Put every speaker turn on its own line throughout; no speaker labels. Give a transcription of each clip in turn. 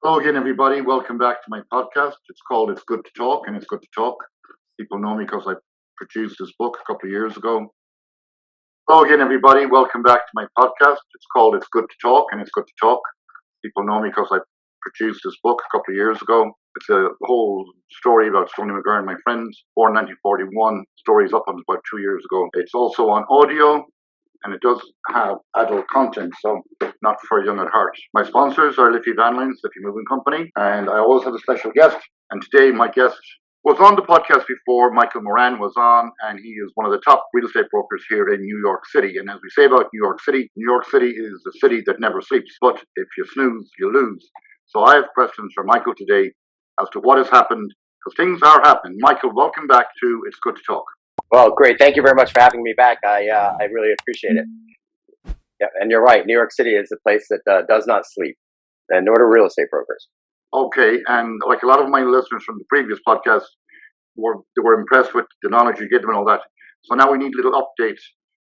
Hello again, everybody. Welcome back to my podcast. It's called It's Good to Talk, and it's good to talk. People know me because I produced this book a couple of years ago. Hello again, everybody. Welcome back to my podcast. It's called It's Good to Talk, and it's good to talk. People know me because I produced this book a couple of years ago. It's a whole story about Tony McGurn and my friends, born 1941. Story's up on about 2 years ago. It's also on audio, and it does have adult content, so not for young at heart. My sponsors are Liffey Van Lines, Liffey Moving Company, and I always have a special guest. And today my guest was on the podcast before. Michael Moran was on, and he is one of the top real estate brokers here in New York City. And as we say about New York City is the city that never sleeps. But if you snooze, you lose. So I have questions for Michael today as to what has happened, because things are happening. Michael, welcome back to It's Good to Talk.
Well, great. Thank you very much for having me back. I really appreciate it. Yeah, and you're right. New York City is a place that does not sleep, and nor do real estate brokers.
Okay, and like a lot of my listeners from the previous podcast, they were impressed with the knowledge you gave them and all that. So now we need little updates.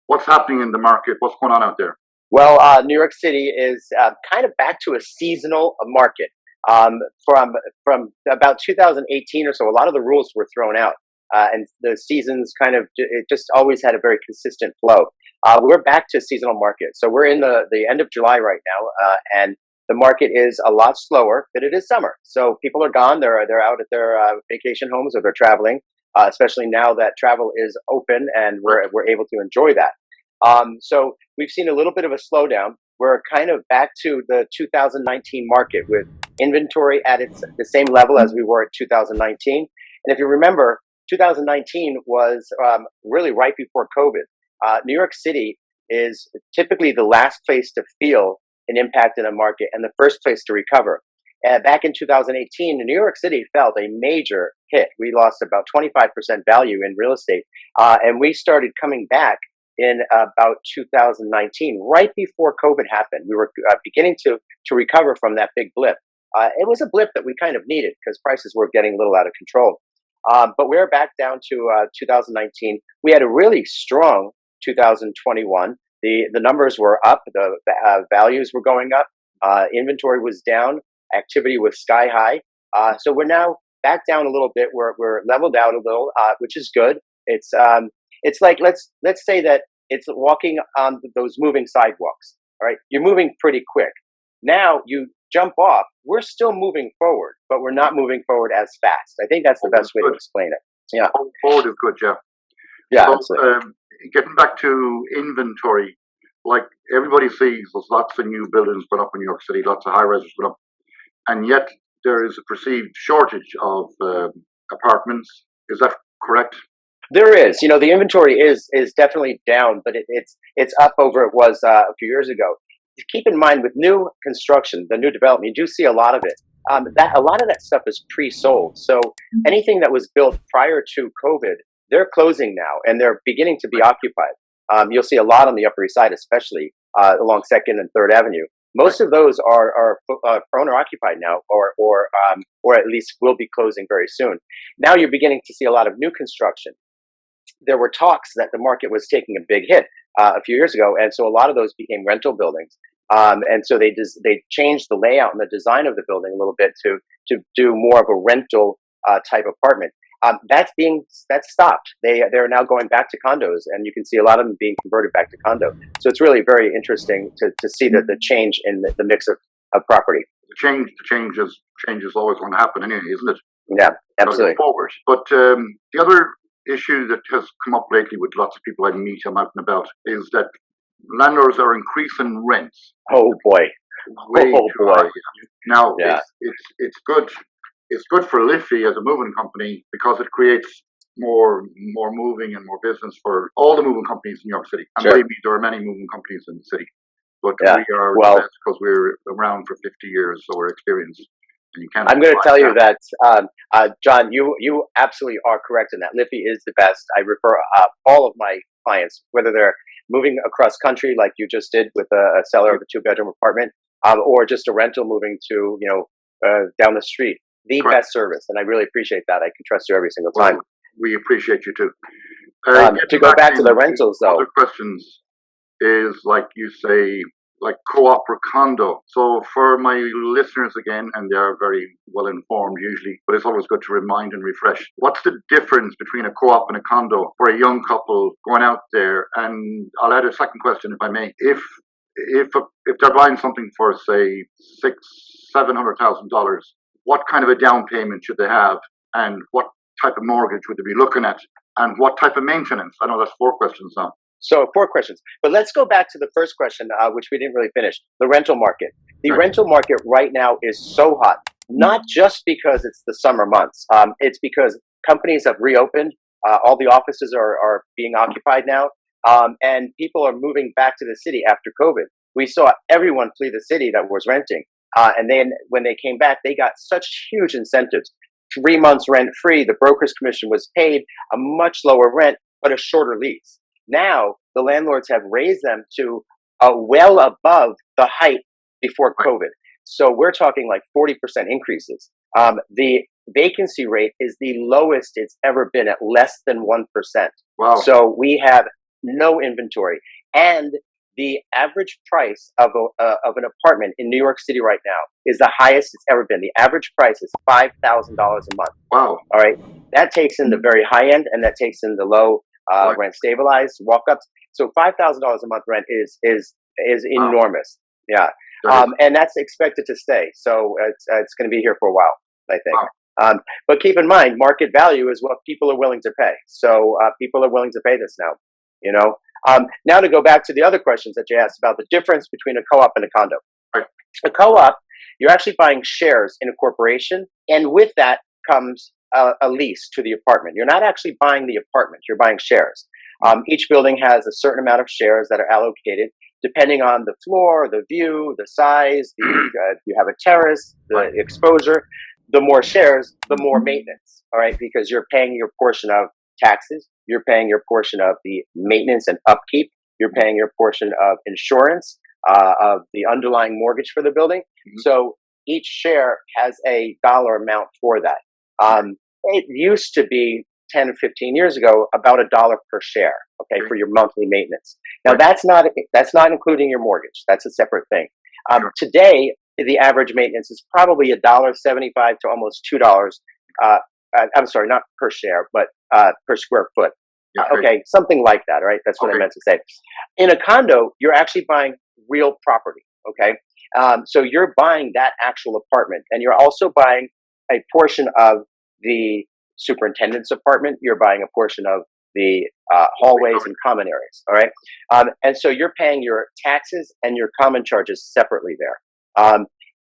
What's happening in the market? What's going on out there?
Well, New York City is kind of back to a seasonal market. From about 2018 or so, a lot of the rules were thrown out. And the seasons it just always had a very consistent flow. We're back to seasonal market. So we're in the end of July right now, and the market is a lot slower, but it is summer. So people are gone. They're out at their vacation homes, or they're traveling, especially now that travel is open and we're able to enjoy that. So we've seen a little bit of a slowdown. We're kind of back to the 2019 market with inventory at the same level as we were at 2019. And if you remember, 2019 was really right before COVID. New York City is typically the last place to feel an impact in a market and the first place to recover. Back in 2018, New York City felt a major hit. We lost about 25% value in real estate, and we started coming back in about 2019, right before COVID happened. We were beginning to recover from that big blip. It was a blip that we kind of needed because prices were getting a little out of control. But we're back down to 2019. We had a really strong 2021. The numbers were up. The values were going up. Inventory was down. Activity was sky high. So we're now back down a little bit. We're leveled out a little, which is good. It's like let's say that it's walking on those moving sidewalks. All right, you're moving pretty quick. Now you jump off. We're still moving forward, but we're not moving forward as fast. I think that's the best way to explain it. Yeah,
Forward is good. Yeah.
Yeah.
So, getting back to inventory, like everybody sees, there's lots of new buildings going up in New York City, lots of high rises going up, and yet there is a perceived shortage of apartments. Is that correct?
There is. The inventory is definitely down, but it's up over it was a few years ago. Keep in mind, with new construction, the new development, you do see a lot of it. A lot of that stuff is pre-sold. So anything that was built prior to COVID, they're closing now, and they're beginning to be occupied. You'll see a lot on the Upper East Side, especially along 2nd and 3rd Avenue. Most of those are owner occupied now, or at least will be closing very soon. Now you're beginning to see a lot of new construction. There were talks that the market was taking a big hit a few years ago, and so a lot of those became rental buildings. And so they changed the layout and the design of the building a little bit to do more of a rental type apartment. That's stopped. They're now going back to condos, and you can see a lot of them being converted back to condo. So it's really very interesting to see the change in the mix of property.
The change is always going to happen anyway, isn't it?
Yeah, absolutely.
Forward. But the other issue that has come up lately with lots of people I meet, I'm out and about, is that landlords are increasing rents.
Oh boy!
Way too high. Now,
yeah.
it's good. It's good for Liffey as a moving company because it creates more moving and more business for all the moving companies in New York City. And believe me, there are many moving companies in the city, but we are the best because we're around for 50 years, so we're experienced.
I'm going to tell you that, John, you absolutely are correct in that. Liffey is the best. I refer all of my clients, whether they're moving across country like you just did with a seller of a 2-bedroom apartment, or just a rental moving to down the street. The best service, and I really appreciate that. I can trust you every single time.
Well, we appreciate you too.
To go back to the rentals, though.
Other questions is, like you say, like co-op or condo. So for my listeners again, and they are very well informed usually, but it's always good to remind and refresh. What's the difference between a co-op and a condo for a young couple going out there? And I'll add a second question if I may. If they're buying something for say $600,000-700,000, what kind of a down payment should they have, and what type of mortgage would they be looking at, and what type of maintenance? I know that's 4 questions now.
So 4 questions, but let's go back to the first question, which we didn't really finish. The rental market. The rental market right now is so hot, not just because it's the summer months. It's because companies have reopened. All the offices are being occupied now, and people are moving back to the city after COVID. We saw everyone flee the city that was renting, and then when they came back, they got such huge incentives. 3 months rent free. The broker's commission was paid, a much lower rent, but a shorter lease. Now, the landlords have raised them to well above the height before COVID. So we're talking like 40% increases. The vacancy rate is the lowest it's ever been, at less than 1%.
Wow.
So we have no inventory. And the average price of an apartment in New York City right now is the highest it's ever been. The average price is $5,000 a month.
Wow.
All right. That takes in the very high end, and that takes in the low rent stabilized walk-ups. So $5,000 a month rent is enormous. Yeah. And that's expected to stay. So it's going to be here for a while, I think. Wow. But keep in mind, market value is what people are willing to pay. So people are willing to pay this now, you know. Now to go back to the other questions that you asked about the difference between a co-op and a condo.
Right.
A co-op, you're actually buying shares in a corporation, and with that comes a lease to the apartment. You're not actually buying the apartment, you're buying shares. Each building has a certain amount of shares that are allocated depending on the floor, the view, the size, you have a terrace, the exposure. The more shares, the more maintenance, all right? Because you're paying your portion of taxes, you're paying your portion of the maintenance and upkeep, you're paying your portion of insurance, of the underlying mortgage for the building. Mm-hmm. So each share has a dollar amount for that. It used to be 10 or 15 years ago about $1 per share, okay, for your monthly maintenance. Now that's not including your mortgage. That's a separate thing. Today, the average maintenance is probably $1.75 to almost $2. I'm sorry, not per share, but per square foot. Okay, something like that, right? That's what I meant to say. In a condo, you're actually buying real property, okay? So you're buying that actual apartment, and you're also buying a portion of the superintendent's apartment. You're buying a portion of the hallways and common areas, all right? And so you're paying your taxes and your common charges separately there.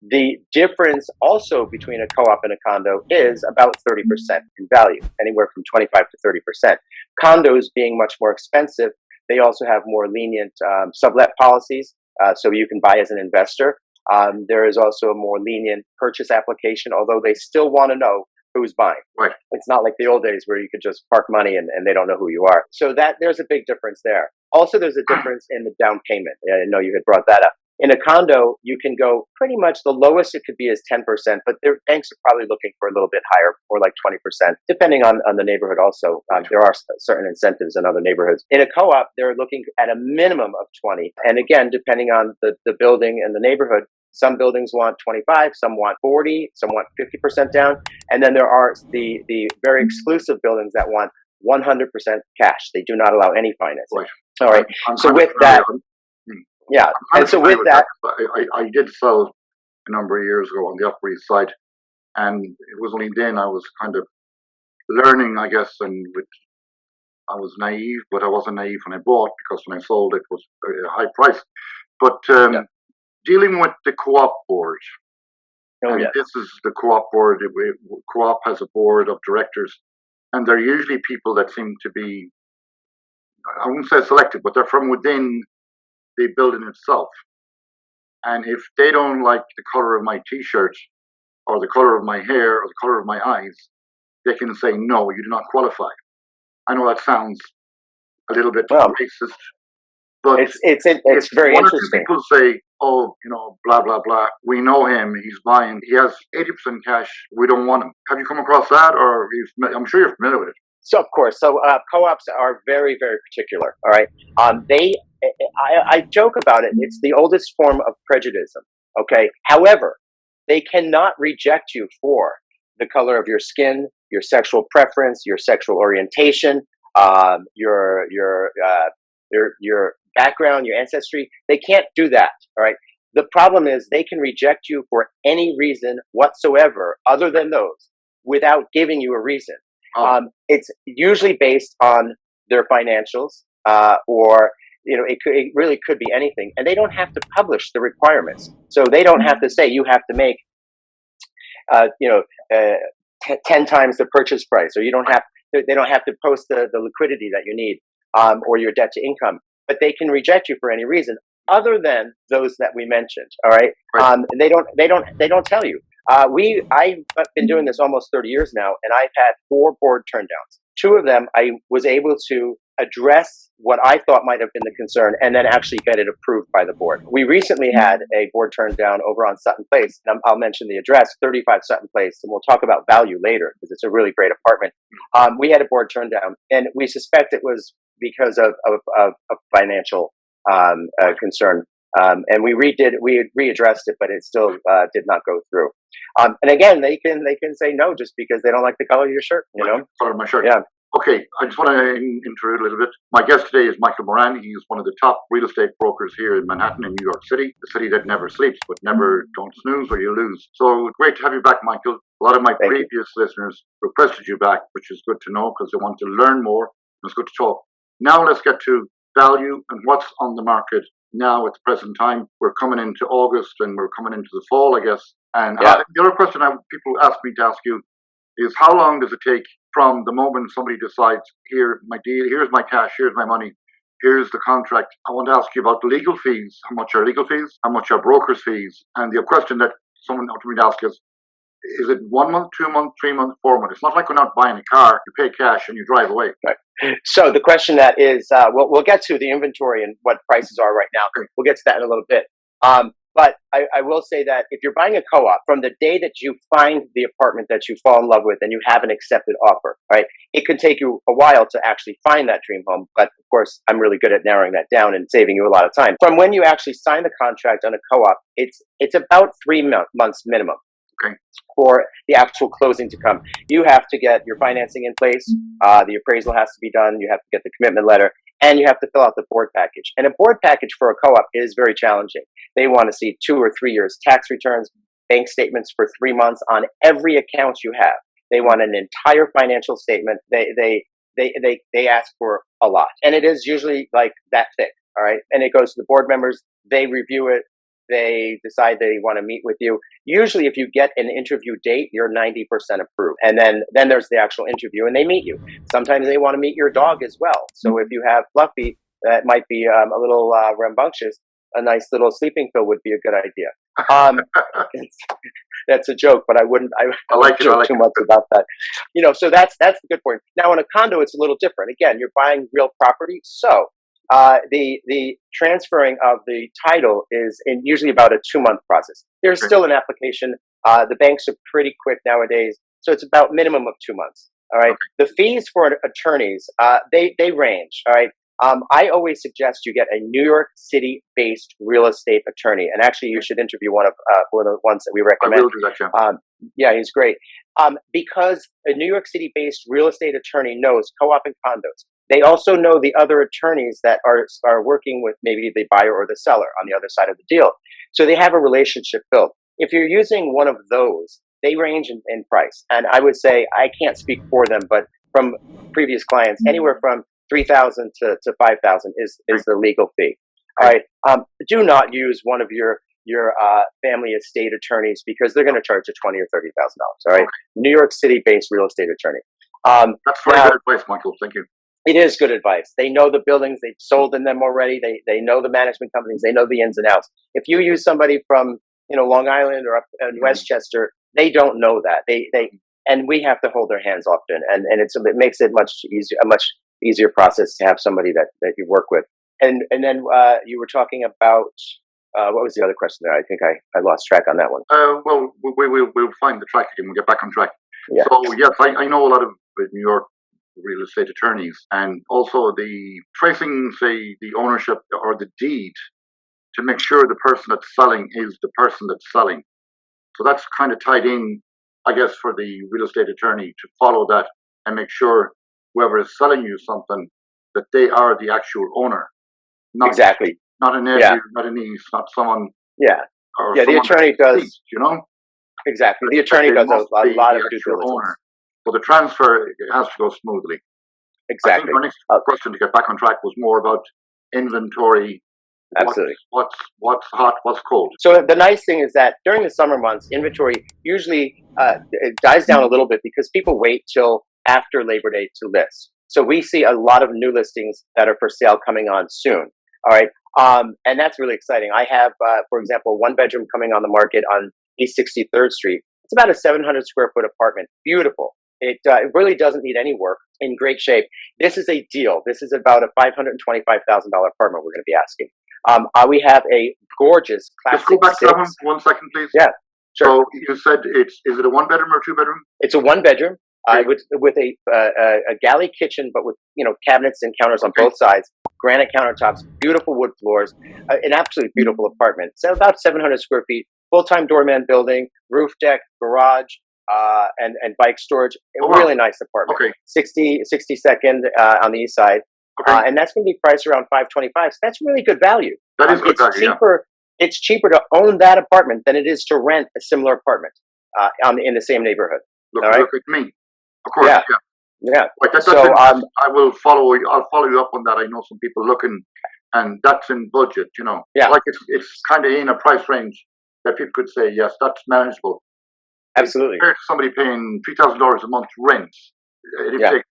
The difference also between a co-op and a condo is about 30% in value, anywhere from 25 to 30%. Condos being much more expensive, they also have more lenient sublet policies, so you can buy as an investor. There is also a more lenient purchase application, although they still want to know who's buying. Right. It's not like the old days where you could just park money and they don't know who you are. So that there's a big difference there. Also, there's a difference in the down payment. I know you had brought that up. In a condo, you can go pretty much the lowest it could be is 10%, but their banks are probably looking for a little bit higher, or like 20%, depending on the neighborhood also. There are certain incentives in other neighborhoods. In a co-op, they're looking at a minimum of 20. And again, depending on the building and the neighborhood, some buildings want 25, some want 40, some want 50% down. And then there are the very exclusive buildings that want 100% cash. They do not allow any financing. Right. All right. So with that... Yeah, and so with that,
I did sell a number of years ago on the Upper East Side, and it was only then I was kind of learning, I guess, and I was naive, but I wasn't naive when I bought, because when I sold it was a high price. But dealing with the Co-op board, this is the Co-op board. Co-op has a board of directors, and they're usually people that seem to be, I wouldn't say selected, but they're from within the building itself. And if they don't like the color of my t-shirt, or the color of my hair, or the color of my eyes, they can say, no, you do not qualify. I know that sounds a little bit racist, but
it's very
one
interesting.
Or two people say, oh, you know, blah, blah, blah, we know him, he's buying, he has 80% cash, we don't want him. Have you come across that, or I'm sure you're familiar with it?
So of course, co-ops are very, very particular. All right, I joke about it. It's the oldest form of prejudice. Okay, however, they cannot reject you for the color of your skin, your sexual preference, your sexual orientation, your background, your ancestry. They can't do that. All right. The problem is they can reject you for any reason whatsoever, other than those, without giving you a reason. It's usually based on their financials, or it really could be anything, and they don't have to publish the requirements. So they don't have to say you have to make, uh, you know, uh, 10 times the purchase price, or they don't have to post the liquidity that you need, or your debt to income, but they can reject you for any reason other than those that we mentioned. All right. And they don't tell you. I've been doing this almost 30 years now, and I've had 4 board turndowns. 2 of them I was able to address what I thought might have been the concern, and then actually get it approved by the board. We recently had a board turned down over on Sutton Place, and I'll mention the address, 35 Sutton Place, and we'll talk about value later because it's a really great apartment. We had a board turned down, and we suspect it was because of financial concern. And we readdressed it, but it still did not go through. And again, they can say no just because they don't like the color of your shirt.
Color of my shirt.
Yeah.
Okay, I just want to intrude a little bit. My guest today is Michael Moran. He is one of the top real estate brokers here in Manhattan, in New York City, the city that never sleeps, but never don't snooze or you lose. So great to have you back, Michael. A lot of my previous listeners requested you back, which is good to know because they want to learn more. It's good to talk. Now let's get to value and what's on the market now at the present time. We're coming into August and we're coming into the fall, I guess. And the other question people ask me to ask you is, how long does it take from the moment somebody decides, here, my deal, here's my cash, here's my money, here's the contract? I want to ask you about the legal fees. How much are legal fees? How much are broker's fees? And the question that someone wanted me to ask is it 1 month, 2 months, 3 months, 4 months? It's not like we're not buying a car. You pay cash and you drive away.
Right. So the question that is, we'll get to the inventory and what prices are right now. We'll get to that in a little bit. But I will say that if you're buying a co-op, from the day that you find the apartment that you fall in love with and you have an accepted offer, right, it could take you a while to actually find that dream home. But of course, I'm really good at narrowing that down and saving you a lot of time. From when you actually sign the contract on a co-op, it's about 3 months minimum.
Okay.
For the actual closing to come. You have to get your financing in place. The appraisal has to be done. You have to get the commitment letter, and you have to fill out the board package. And a board package for a co-op is very challenging. They want to see 2 or 3 years tax returns, bank statements for 3 months on every account you have. They want an entire financial statement. They ask for a lot, and it is usually like that thick. All right, and it goes to the board members. They review it. They decide they want to meet with you. Usually, if you get an interview date, you're 90% approved. And then there's the actual interview, and they meet you. Sometimes they want to meet your dog as well. So if you have Fluffy, that might be a little rambunctious, a nice little sleeping pill would be a good idea. That's a joke, but I wouldn't joke too much about that. So that's the good point. Now, in a condo, it's a little different. Again, you're buying real property, so the transferring of the title is usually about a 2-month process. There's still an application. The banks are pretty quick nowadays, so it's about minimum of 2 months. All right. The fees for attorneys, they range. All right. I always suggest you get a New York City-based real estate attorney, and actually, you should interview one of the ones that we recommend.
I will do that, yeah.
Yeah, he's great. Because a New York City-based real estate attorney knows co-op and condos. They also know the other attorneys that are working with maybe the buyer or the seller on the other side of the deal. So they have a relationship built. If you're using one of those, they range in price. And I would say, I can't speak for them, but from previous clients, anywhere from $3,000 to $5,000 is the legal fee. All right. Do not use one of your family estate attorneys because they're going to charge you $20,000 or $30,000. All right. New York City-based real estate attorney.
That's very good advice, Michael. Thank you.
It is good advice. They know the buildings. They've sold in them already. They know the management companies. They know the ins and outs. If you use somebody from Long Island or up in Westchester, they don't know that. And we have to hold their hands often, and it makes it a much easier process to have somebody that you work with. And then you were talking about what was the other question there? I think I lost track on that one.
Well, we'll find the track again. We'll get back on track.
Yeah.
So yes, I know a lot of New York real estate attorneys, and also the tracing, say, the ownership or the deed to make sure the person that's selling is the person that's selling. So that's kind of tied in, I guess, for the real estate attorney to follow that and make sure whoever is selling you something, that they are the actual owner. Not,
Exactly.
Not a nephew, not a niece, not someone.
Yeah.
Or
Yeah, the attorney does.
Deceased, you know?
Exactly. The attorney does a lot of due diligence.
Owner. So the transfer has to go smoothly.
Exactly.
I think our next question, to get back on track, was more about inventory.
Absolutely.
What's hot, what's cold.
So the nice thing is that during the summer months, inventory usually it dies down a little bit because people wait till after Labor Day to list. So we see a lot of new listings that are for sale coming on soon. All right. And that's really exciting. I have, for example, one bedroom coming on the market on East 63rd Street. It's about a 700 square foot apartment. Beautiful. It really doesn't need any work. In great shape. This is a deal. This is about a $525,000 apartment we're going to be asking. We have a gorgeous classic.
Just go back to that one second, please.
Yeah, sure.
So you said is it a one bedroom or two bedroom?
It's a one bedroom with a galley kitchen, but with cabinets and counters on both sides, granite countertops, beautiful wood floors, an absolutely beautiful apartment. So about 700 square feet, full-time doorman building, roof deck, garage, and bike storage. Really nice apartment.
Okay.
62nd on the east side.
Okay.
And that's going to be priced around $525. So that's really good value.
That is good value.
It's cheaper to own that apartment than it is to rent a similar apartment in the same neighborhood.
Look at me. Of course.
Yeah.
Like that's I will follow. I'll follow you up on that. I know some people looking, and that's in budget.
Yeah.
Like it's kind of in a price range that people could say, yes, that's manageable.
Absolutely.
Compared to somebody paying $3,000 a month rent,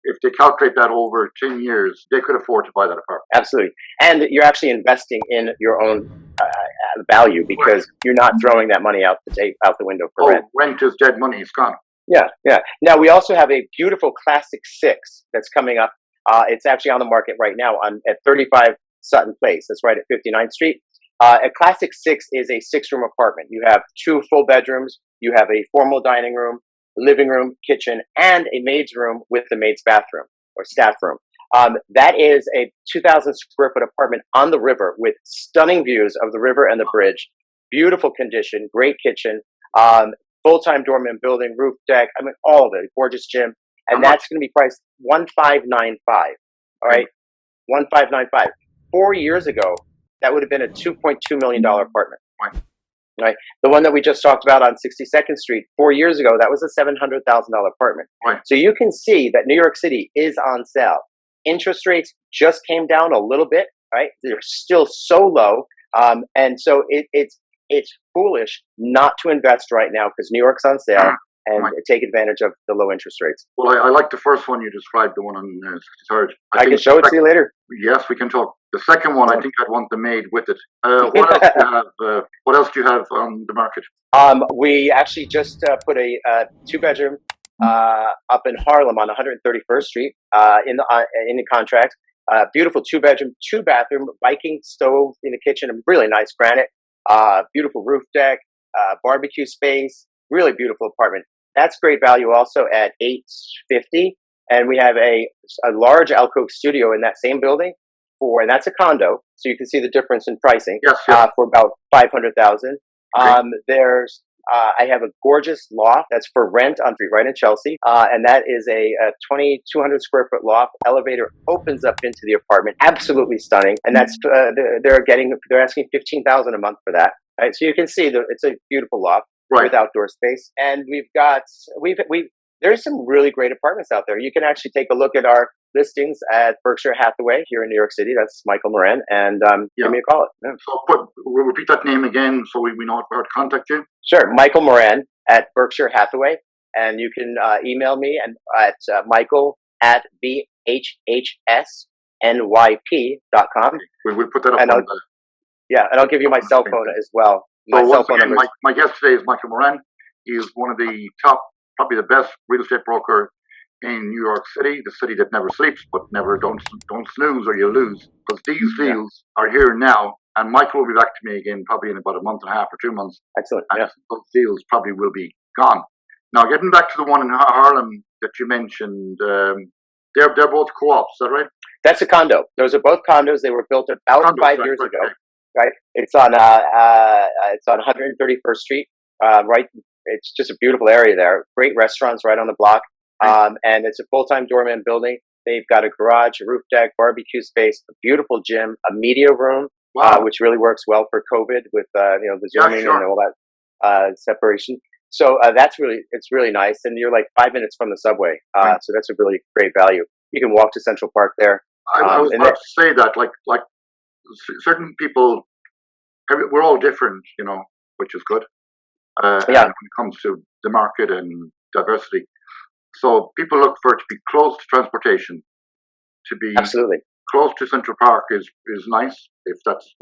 if they calculate that over 10 years, they could afford to buy that apartment.
Absolutely. And you're actually investing in your own value because you're not throwing that money out the window for rent.
Rent is dead money. It's gone.
Yeah. Now, we also have a beautiful Classic 6 that's coming up. It's actually on the market right now at 35 Sutton Place. That's right at 59th Street. A Classic 6 is a 6-room apartment. You have 2 full bedrooms. You have a formal dining room, living room, kitchen, and a maid's room with the maid's bathroom or staff room. That is a 2,000 square foot apartment on the river with stunning views of the river and the bridge. Beautiful condition, great kitchen, full-time doorman building, roof deck. I mean, all of it. Gorgeous gym, and that's going to be priced $1,595. All right, $1,595. 4 years ago, that would have been a $2.2 million apartment. Right. The one that we just talked about on 62nd Street 4 years ago, that was a $700,000 apartment.
Right.
So you can see that New York City is on sale. Interest rates just came down a little bit, right? They're still so low. And so it's foolish not to invest right now because New York's on sale and take advantage of the low interest rates.
Well, I like the first one you described, the one on 63rd.
I can show it to you later.
Yes, we can talk. The second one, I think I'd want the maid with it. What else do you have? What else do you have on the market?
We actually just put a 2-bedroom up in Harlem on 131st Street in the contract. Beautiful 2-bedroom, 2-bathroom, Viking stove in the kitchen, and really nice granite. Beautiful roof deck, barbecue space. Really beautiful apartment. That's great value also at $850, and we have a large alcove studio in that same building and that's a condo, so you can see the difference in pricing.
Yes.
For about $500,000. There's I have a gorgeous loft that's for rent on Street right in Chelsea, and that is a 2,200 square foot loft. Elevator opens up into the apartment, absolutely stunning, and that's they're asking $15,000 a month for that. Right, so you can see it's a beautiful loft.
Right.
With outdoor space, and there's some really great apartments out there. You can actually take a look at our listings at Berkshire Hathaway here in New York City. That's Michael Moran, and give me a call. Yeah.
So we'll repeat that name again so we know how to contact you.
Sure, Michael Moran at Berkshire Hathaway, and you can email me at Michael at bhhsnyp.com.
We'll put that up on the.
Yeah, and I'll give you my cell phone as well.
So once again, my guest today is Michael Moran. He is one of the top, probably the best real estate broker in New York City, the city that never sleeps, but never don't snooze or you lose. Because these deals are here now, and Michael will be back to me again probably in about a month and a half or 2 months.
Excellent.
And those deals probably will be gone. Now, getting back to the one in Harlem that you mentioned, They're both co-ops, is that right?
That's a condo. Those are both condos. They were built about
Condos,
5 years
right,
ago.
right.
Right. It's on 131st Street. Right. It's just a beautiful area there. Great restaurants right on the block. And it's a full-time doorman building. They've got a garage, a roof deck, barbecue space, a beautiful gym, a media room,
Wow.
which really works well for COVID with the Zooming
sure.
and all that separation. So it's really nice, and you're like 5 minutes from the subway.
Right.
So that's a really great value. You can walk to Central Park there.
I was about to say that, like certain people, we're all different, which is good. When it comes to the market and diversity. So people look for it to be close to transportation, to be
absolutely
close to Central Park is nice if that's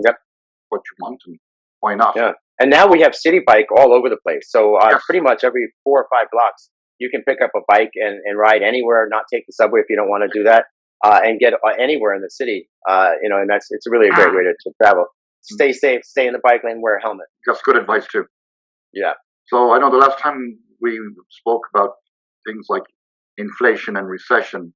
what you want, and why not?
Yeah. And now we have City Bike all over the place. So pretty much every 4 or 5 blocks, you can pick up a bike and ride anywhere, not take the subway if you don't want to do that, and get anywhere in the city. And it's really a great way to travel. Stay safe, stay in the bike lane, wear a helmet.
That's good advice too.
Yeah.
So I know the last time we spoke about things like inflation and recession,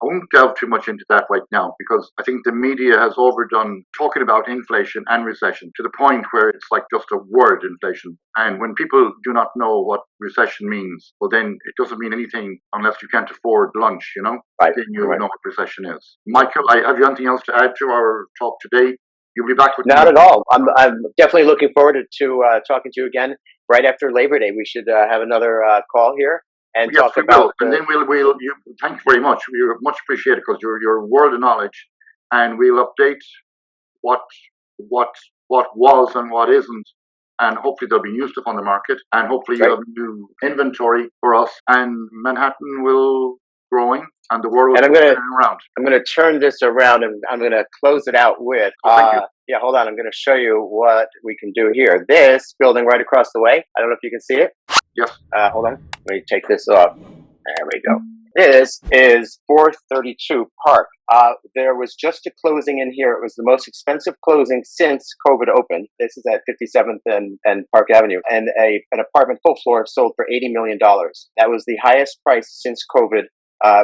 I won't delve too much into that right now, because I think the media has overdone talking about inflation and recession to the point where it's like just a word, inflation. And when people do not know what recession means, well, then it doesn't mean anything unless you can't afford lunch,
Right.
Then you know what recession is. Michael, have you anything else to add to our talk today? You'll be back with
Not at all. I'm definitely looking forward to talking to you again right after Labor Day. We should have another call here and talk about.
And then we'll. Thank you very much. You're much appreciated, because you're a world of knowledge, and we'll update what was and what isn't, and hopefully there'll be new stuff on the market, and hopefully you'll have new inventory for us, and Manhattan will growing, and the world will turn around.
I'm going to turn this around, and I'm going to close it out with.
Thank you.
Yeah, hold on. I'm going to show you what we can do here. This building right across the way. I don't know if you can see it.
Yes.
Hold on. Let me take this off. There we go. This is 432 Park. There was just a closing in here. It was the most expensive closing since COVID opened. This is at 57th and Park Avenue. And an apartment full floor sold for $80 million. That was the highest price since COVID,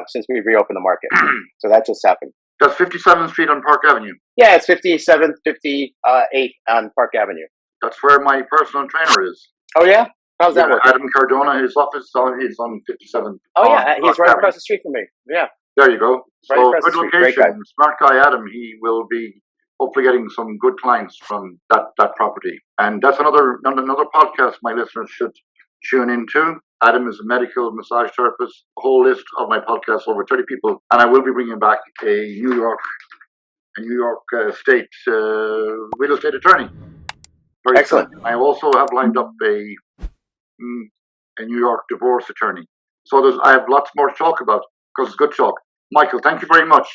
since we reopened the market. So that just happened.
That's 57th Street on Park Avenue.
Yeah, it's 57th, 58th on Park Avenue.
That's where my personal trainer is.
Oh, yeah? How's that work?
Adam Cardona, his office is on 57th.
Oh, yeah, he's right across the street from me. Yeah.
There you go.
Right
So good location. Smart guy Adam, he will be hopefully getting some good clients from that property. And that's another podcast my listeners should tune into. Adam is a medical massage therapist. A whole list of my podcasts, over 30 people, and I will be bringing back a New York State real estate attorney. Very
excellent.
Soon. I also have lined up a New York divorce attorney. So I have lots more to talk about, because it's good talk. Michael, thank you very much.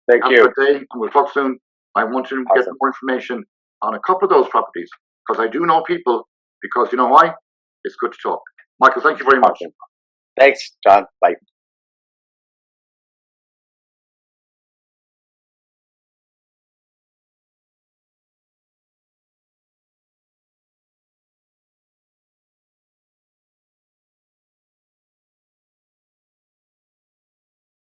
Thank you.
Have a good day, and we'll talk soon. I want to get more information on a couple of those properties, because I do know people, because you know why? It's good to talk. Michael, thank you very much.
Thanks, John. Bye.